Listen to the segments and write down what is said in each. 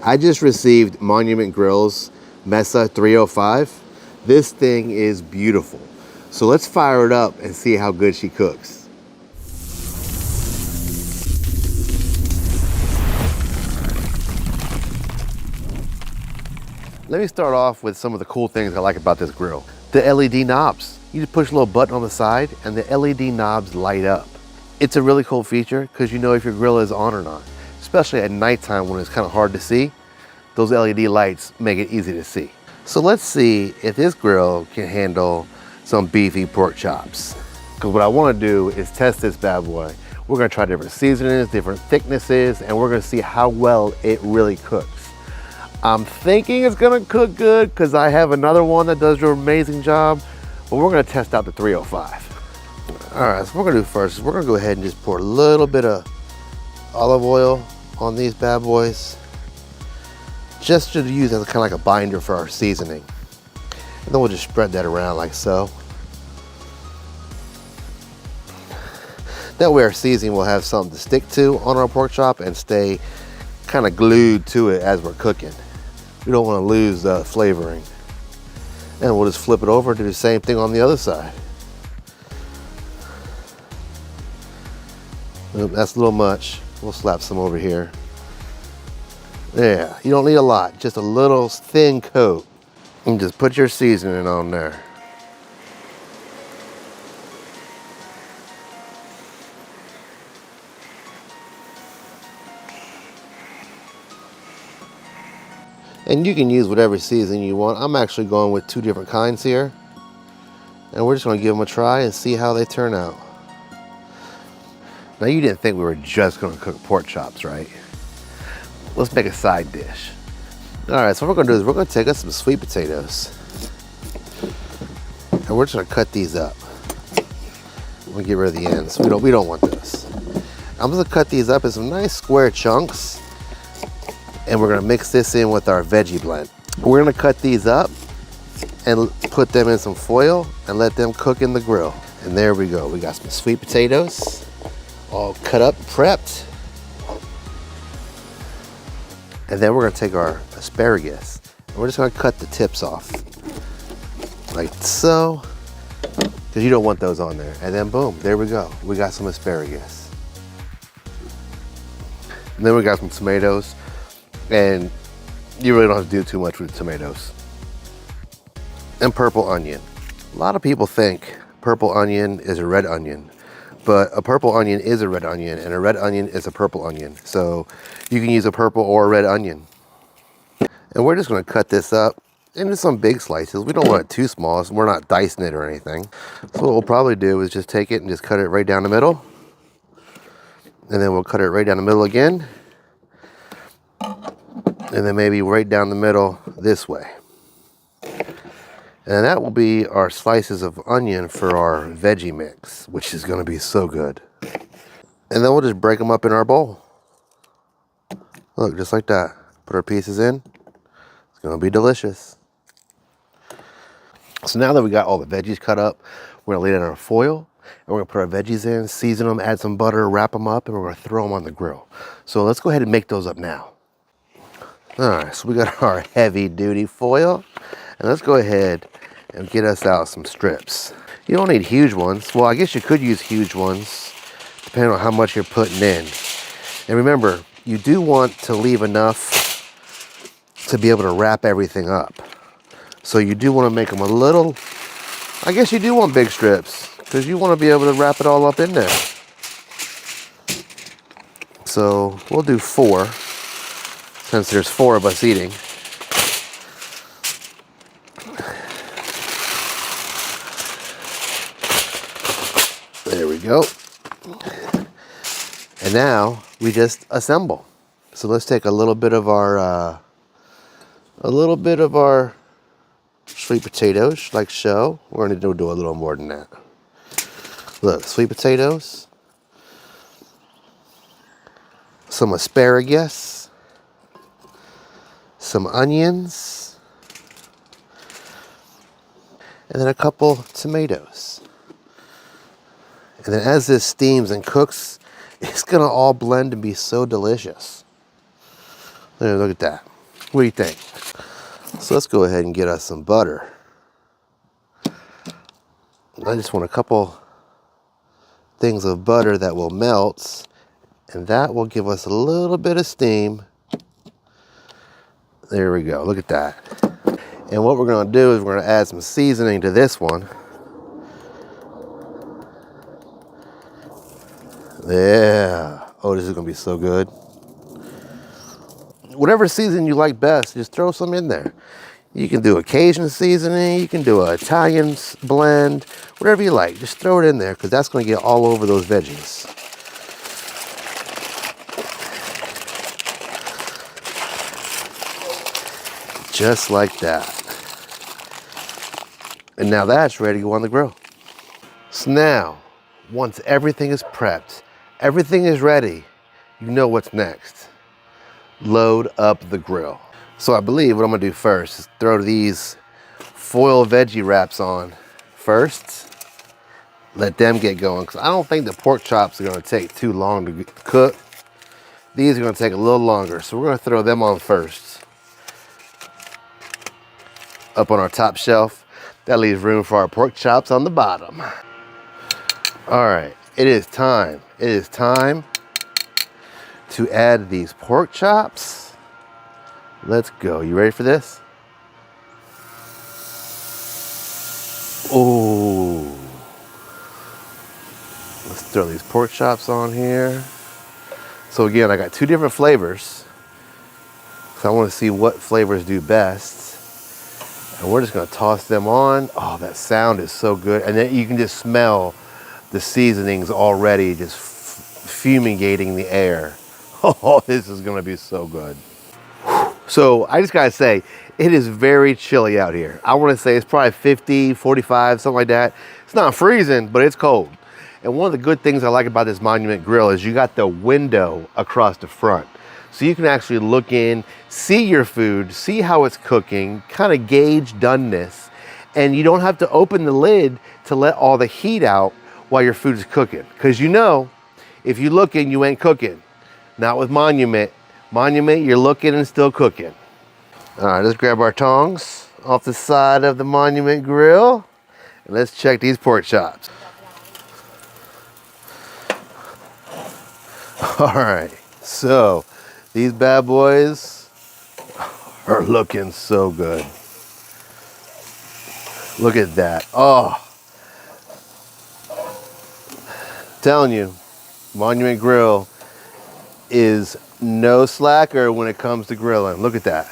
I just received Monument Grill's Mesa 305. This thing is beautiful. So let's fire it up and see how good she cooks. Let me start off with some of the cool things I like about this grill. The LED knobs. You just push a little button on the side and the LED knobs light up. It's a really cool feature because you know if your grill is on or not. Especially at nighttime when it's kind of hard to see. Those LED lights make it easy to see. So let's see if this grill can handle some beefy pork chops. Because what I want to do is test this bad boy. We're going to try different seasonings, different thicknesses, and we're going to see how well it really cooks. I'm thinking it's going to cook good because I have another one that does an amazing job, but we're going to test out the 305. All right, so what we're going to do first is we're going to go ahead and just pour a little bit of olive oil on these bad boys, just to use as kind of like a binder for our seasoning. And then we'll just spread that around like so. That way our seasoning will have something to stick to on our pork chop and stay kind of glued to it as we're cooking. We don't want to lose the flavoring. And we'll just flip it over and do the same thing on the other side. Oop, that's a little much. We'll slap some over here. Yeah, you don't need a lot, just a little thin coat. And just put your seasoning on there. And you can use whatever seasoning you want. I'm actually going with 2 different kinds here. And we're just gonna give them a try and see how they turn out. Now you didn't think we were just gonna cook pork chops, right? Let's make a side dish. All right, so what we're gonna do is we're gonna take us some sweet potatoes. And we're just gonna cut these up. We'll get rid of the ends. We don't want this. I'm just gonna cut these up in some nice square chunks. And we're gonna mix this in with our veggie blend. We're gonna cut these up and put them in some foil and let them cook in the grill. And there we go. We got some sweet potatoes all cut up, prepped. And then we're gonna take our asparagus and we're just gonna cut the tips off. Like so, because you don't want those on there. And then boom, there we go. We got some asparagus. And then we got some tomatoes. And you really don't have to do too much with the tomatoes. And purple onion. A lot of people think purple onion is a red onion, but a purple onion is a red onion and a red onion is a purple onion. So you can use a purple or a red onion. And we're just gonna cut this up into some big slices. We don't want it too small, so we're not dicing it or anything. So what we'll probably do is just take it and just cut it right down the middle. And then we'll cut it right down the middle again. And then maybe right down the middle this way. And that will be our slices of onion for our veggie mix, which is gonna be so good. And then we'll just break them up in our bowl. Look, just like that. Put our pieces in. It's gonna be delicious. So now that we got all the veggies cut up, we're gonna lay it in our foil, and we're gonna put our veggies in, season them, add some butter, wrap them up, and we're gonna throw them on the grill. So let's go ahead and make those up now. All right, so we got our heavy duty foil, and let's go ahead and get us out some strips. You don't need huge ones. Well, I guess you could use huge ones, depending on how much you're putting in. And remember, you do want to leave enough to be able to wrap everything up. So you do want to make them a little, I guess you do want big strips, because you want to be able to wrap it all up in there. So we'll do 4. Since there's 4 of us eating. There we go. And now we just assemble. So let's take a little bit of our sweet potatoes, like so. We're gonna do a little more than that. Look, sweet potatoes, some asparagus, some onions, and then a couple tomatoes. And then as this steams and cooks, it's gonna all blend and be so delicious. Look at that. What do you think? So let's go ahead and get us some butter. I just want a couple things of butter that will melt, and that will give us a little bit of steam. There we go, look at that. And what we're gonna do is we're gonna add some seasoning to this one. Yeah, oh, this is gonna be so good. Whatever seasoning you like best, just throw some in there. You can do a Cajun seasoning, you can do an Italian blend, whatever you like. Just throw it in there because that's going to get all over those veggies. Just like that. And now that's ready to go on the grill. So now, once everything is prepped, everything is ready, you know what's next. Load up the grill. So I believe what I'm gonna do first is throw these foil veggie wraps on first. Let them get going, because I don't think the pork chops are gonna take too long to cook. These are gonna take a little longer, so we're gonna throw them on first. Up on our top shelf. That leaves room for our pork chops on the bottom. All right, it is time. It is time to add these pork chops. Let's go. You ready for this? Oh. Let's throw these pork chops on here. So again, I got two different flavors. So I want to see what flavors do best. And we're just going to toss them on. Oh, that sound is so good. And then you can just smell the seasonings already just fumigating the air. Oh, this is going to be so good. So I just gotta say, it is very chilly out here. I wanna say it's probably 50, 45, something like that. It's not freezing, but it's cold. And one of the good things I like about this Monument Grill is you got the window across the front. So you can actually look in, see your food, see how it's cooking, kind of gauge doneness. And you don't have to open the lid to let all the heat out while your food is cooking. Because you know, if you looking, you ain't cooking. Not with Monument. Monument, you're looking and still cooking. All right, let's grab our tongs off the side of the Monument Grill and let's check these pork chops. All right, so these bad boys are looking so good. Look at that. Oh, I'm telling you, Monument Grill is no slacker when it comes to grilling. Look at that.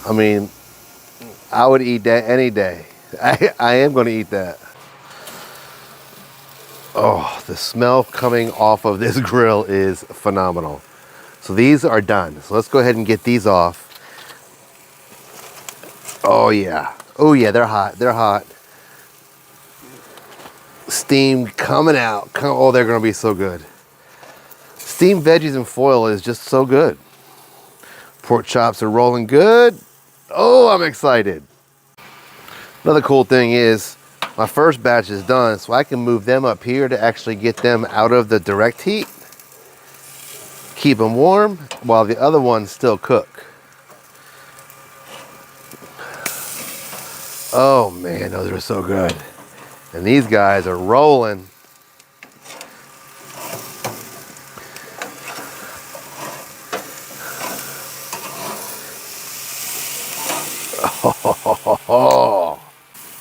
I mean, I would eat that any day. I am going to eat that. Oh, the smell coming off of this grill is phenomenal. So these are done. So let's go ahead and get these off. Oh yeah. Oh yeah, they're hot. They're hot. Steam coming out. Oh, they're going to be so good. Steamed veggies in foil is just so good. Pork chops are rolling good. Oh, I'm excited. Another cool thing is my first batch is done, so I can move them up here to actually get them out of the direct heat. Keep them warm while the other ones still cook. Oh man, those are so good. And these guys are rolling.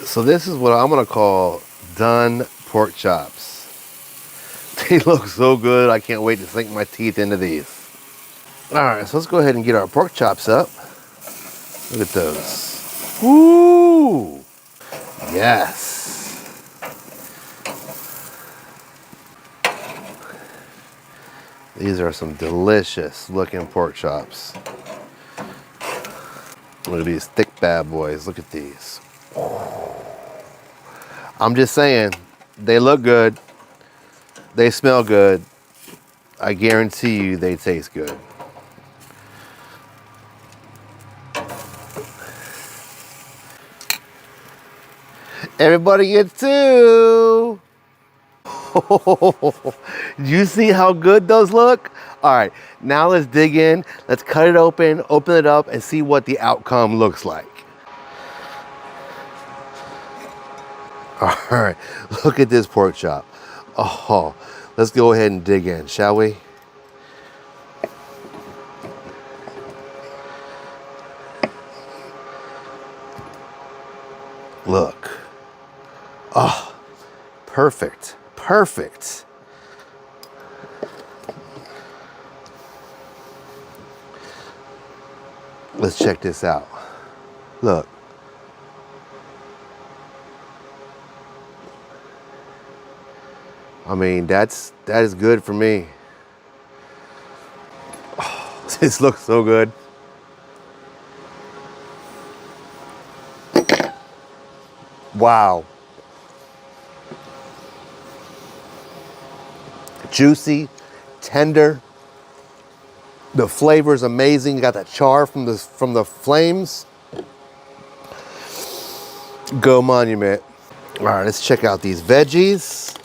So this is what I'm gonna call done pork chops. They look so good. I can't wait to sink my teeth into these. All right, so let's go ahead and get our pork chops up. Look at those. Woo! Yes. These are some delicious looking pork chops. Look at these thick bad boys. Look at these. I'm just saying, they look good. They smell good. I guarantee you they taste good. Everybody gets two. You see how good those look? All right, now let's dig in. Let's cut it open it up, and see what the outcome looks like. All right, look at this pork chop. Oh, let's go ahead and dig in, shall we? Look. Oh, perfect, perfect. Let's check this out. Look. I mean, that is good for me. Oh, this looks so good. Wow. Juicy, tender. The flavor is amazing. You got that char from the flames. Go Monument. All right, let's check out these veggies.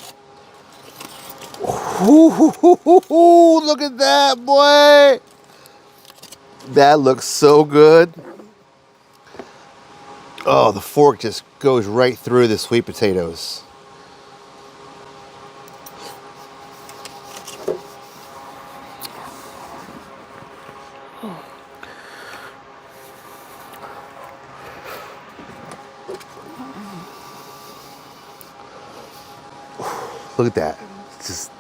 Ooh, look at that, boy. That looks so good. Oh, the fork just goes right through the sweet potatoes. Look at that. It's just,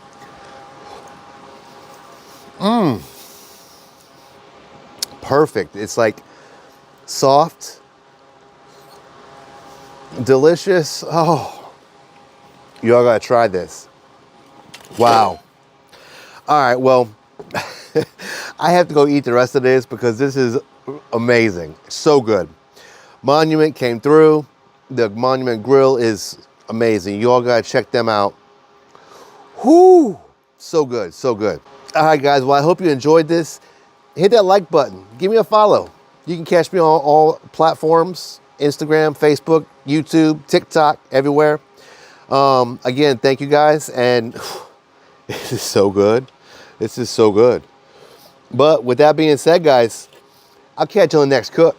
perfect. It's like soft, delicious. Oh, you all gotta try this. Wow. All right, well, I have to go eat the rest of this because this is amazing. So good. Monument came through. The Monument Grill is amazing. You all gotta check them out. Whoo! So good, so good. All right, guys, well, I hope you enjoyed this. Hit that like button. Give me a follow. You can catch me on all platforms, Instagram, Facebook, YouTube, TikTok, everywhere. Again, thank you guys. And this is so good. This is so good. But with that being said, guys, I'll catch you on the next cook.